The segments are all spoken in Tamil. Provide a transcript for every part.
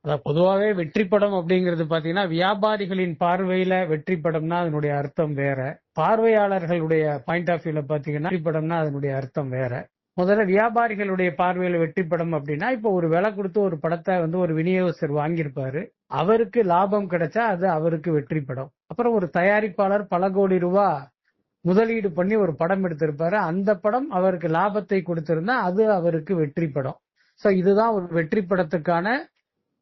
அதான் பொதுவாவே வெற்றி படம் அப்படிங்கிறது பாத்தீங்கன்னா, வியாபாரிகளின் பார்வையில வெற்றி படம்னா அதனுடைய அர்த்தம் வேற. பார்வையாளர்களுடைய பாயிண்ட் ஆஃப் வியூல பாத்தீங்கன்னா, வெற்றி படம்னா அதனுடைய அர்த்தம் வேற. முதல்ல வியாபாரிகளுடைய பார்வையில வெற்றி படம் அப்படின்னா, இப்போ ஒரு விலை கொடுத்து ஒரு படத்தை வந்து ஒரு விநியோகஸ்தர் வாங்கியிருப்பாரு. அவருக்கு லாபம் கிடைச்சா அது அவருக்கு வெற்றி படம். அப்புறம் ஒரு தயாரிப்பாளர் பல கோடி ரூபாய் முதலீடு பண்ணி ஒரு படம் எடுத்திருப்பாரு. அந்த படம் அவருக்கு லாபத்தை கொடுத்திருந்தா அது அவருக்கு வெற்றி படம். சோ இதுதான் ஒரு வெற்றி படத்துக்கான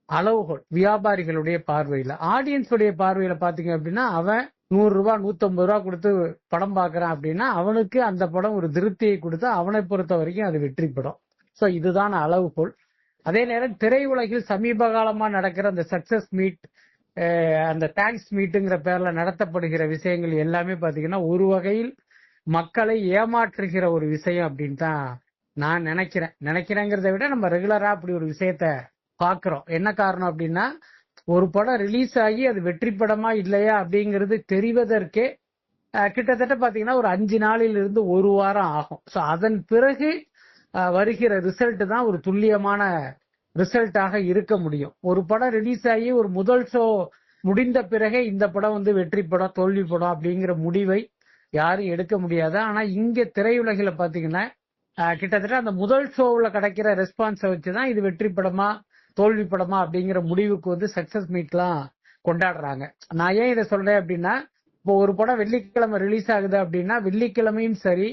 அளவுகோல் வியாபாரிகளுடைய பார்வையில. ஆடியன்ஸ் உடைய பார்வையில பாத்தீங்க அப்படின்னா, அவன் 100 ரூபாய் 150 ரூபாய் கொடுத்து படம் பாக்குறான் அப்படின்னா அவனுக்கு அந்த படம் ஒரு திருப்தியை கொடுத்து அவனை பொறுத்த வரைக்கும் அது வெற்றி படம். சோ இதுதான் அளவுகோல். அதே நேரம் திரையுலகில் சமீப காலமா நடக்கிற அந்த சக்சஸ் மீட், அந்த தேங்க்ஸ் மீட்டுங்கிற பேர்ல நடத்தப்படுகிற விஷயங்கள் எல்லாமே பாத்தீங்கன்னா ஒரு வகையில் மக்களை ஏமாற்றுகிற ஒரு விஷயம் அப்படின்னு தான் நான் நினைக்கிறேங்கிறத விட நம்ம ரெகுலரா அப்படி ஒரு விஷயத்த பாக்குறோம். என்ன காரணம் அப்படின்னா, ஒரு படம் ரிலீஸ் ஆகி அது வெற்றி படமா இல்லையா அப்படிங்கிறது தெரிவதற்கே கிட்டத்தட்ட பாத்தீங்கன்னா ஒரு 5 நாளிலிருந்து ஒரு வாரம் ஆகும். சோ அதன் பிறகு வருகிற ரிசல்ட் தான் ஒரு துல்லியமான ரிசல்ட்டாக இருக்க முடியும். ஒரு படம் ரிலீஸ் ஆகி ஒரு முதல் ஷோ முடிந்த பிறகே இந்த படம் வந்து வெற்றி படம் தோல்வி படம் அப்படிங்கிற முடிவை யாரும் எடுக்க முடியாது. ஆனா இங்க திரையுலகில பாத்தீங்கன்னா கிட்டத்தட்ட அந்த முதல் ஷோவுல கிடைக்கிற ரெஸ்பான்ஸை வச்சுதான் இது வெற்றி படமா தோல்வி படமா அப்படிங்கிற முடிவுக்கு வந்து சக்சஸ் மீட்லாம் கொண்டாடுறாங்க. நான் ஏன் இதை சொல்றேன் அப்படின்னா, இப்போ ஒரு படம் வெள்ளிக்கிழமை ரிலீஸ் ஆகுது அப்படின்னா வெள்ளிக்கிழமையும் சரி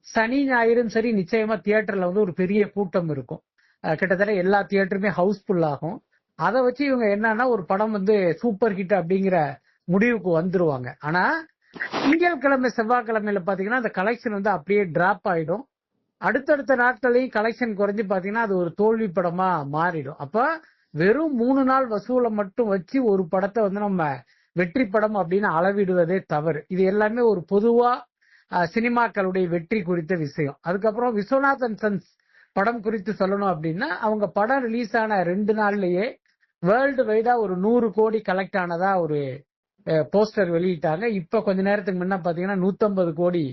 சனி ஞாயிறும் சரி நிச்சயமா தியேட்டர்ல வந்து ஒரு பெரிய கூட்டம் இருக்கும். கிட்டத்தட்ட எல்லா தியேட்டருமே ஹவுஸ்ஃபுல் ஆகும். அதை வச்சு இவங்க என்னன்னா ஒரு படம் வந்து சூப்பர் ஹிட் அப்படிங்கிற முடிவுக்கு வந்துருவாங்க. ஆனா திங்கட்கிழமை செவ்வாய்க்கிழமையில பாத்தீங்கன்னா அந்த கலெக்ஷன் வந்து அப்படியே டிராப் ஆயிடும். அடுத்தடுத்த நாட்களையும் கலெக்ஷன் குறைஞ்சு பாத்தீங்கன்னா அது ஒரு தோல்வி படமா மாறிடும். அப்ப வெறும் 3 நாள் வசூலை மட்டும் வச்சு ஒரு படத்தை வந்து நம்ம வெற்றி படம் அப்படின்னு அளவிடுவதே தவறு. இது எல்லாமே ஒரு பொதுவா சினிமாக்களுடைய வெற்றி குறித்த விஷயம். அதுக்கப்புறம் விஸ்வநாதன் சன்ஸ் படம் குறித்து சொல்லணும் அப்படின்னா, அவங்க படம் ரிலீஸ் ஆன 2 நாள்லயே வேர்ல்டு வைடா ஒரு 100 கோடி கலெக்ட் ஆனதா ஒரு போஸ்டர் வெளியிட்டாங்க. இப்ப கொஞ்ச நேரத்துக்கு முன்ன பாத்தீங்கன்னா 150 கோடி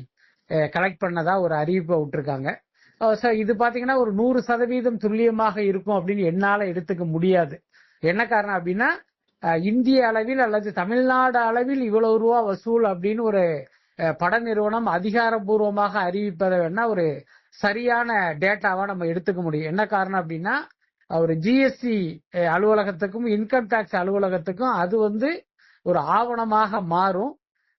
கலெக்ட் பண்ணதா ஒரு அறிவிப்பை விட்டுருக்காங்க. இது பாத்தீங்கன்னா ஒரு 100% துல்லியமாக இருக்கும் அப்படின்னு என்னால எடுத்துக்க முடியாது. என்ன காரணம் அப்படின்னா, இந்திய அளவில் அல்லது தமிழ்நாடு அளவில் இவ்வளவு ரூபா வசூல் அப்படின்னு ஒரு பட நிறுவனம் அதிகாரப்பூர்வமாக அறிவிப்பதை வேணா ஒரு சரியான டேட்டாவா நம்ம எடுத்துக்க முடியும். என்ன காரணம் அப்படின்னா, ஒரு ஜிஎஸ்டி அலுவலகத்துக்கும் இன்கம் டாக்ஸ் அலுவலகத்துக்கும் அது வந்து ஒரு ஆவணமாக மாறும்.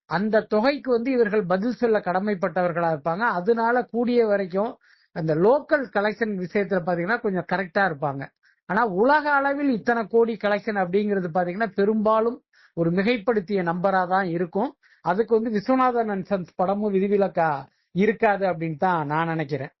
அந்த தொகைக்கு வந்து இவர்கள் பதில் சொல்ல கடமைப்பட்டவர்களா இருப்பாங்க. அதனால கூடிய வரைக்கும் அந்த லோக்கல் கலெக்ஷன் விஷயத்துல பாத்தீங்கன்னா கொஞ்சம் கரெக்டா இருப்பாங்க. ஆனா உலக அளவில் இத்தனை கோடி கலெக்ஷன் அப்படிங்கிறது பாத்தீங்கன்னா பெரும்பாலும் ஒரு மிகைப்படுத்திய நம்பரா தான் இருக்கும். அதுக்கு வந்து விஸ்வநாதன் அண்ட் சன்ஸ் படமும் விதிவிலக்கா இருக்காது அப்படின்னு தான் நான் நினைக்கிறேன்.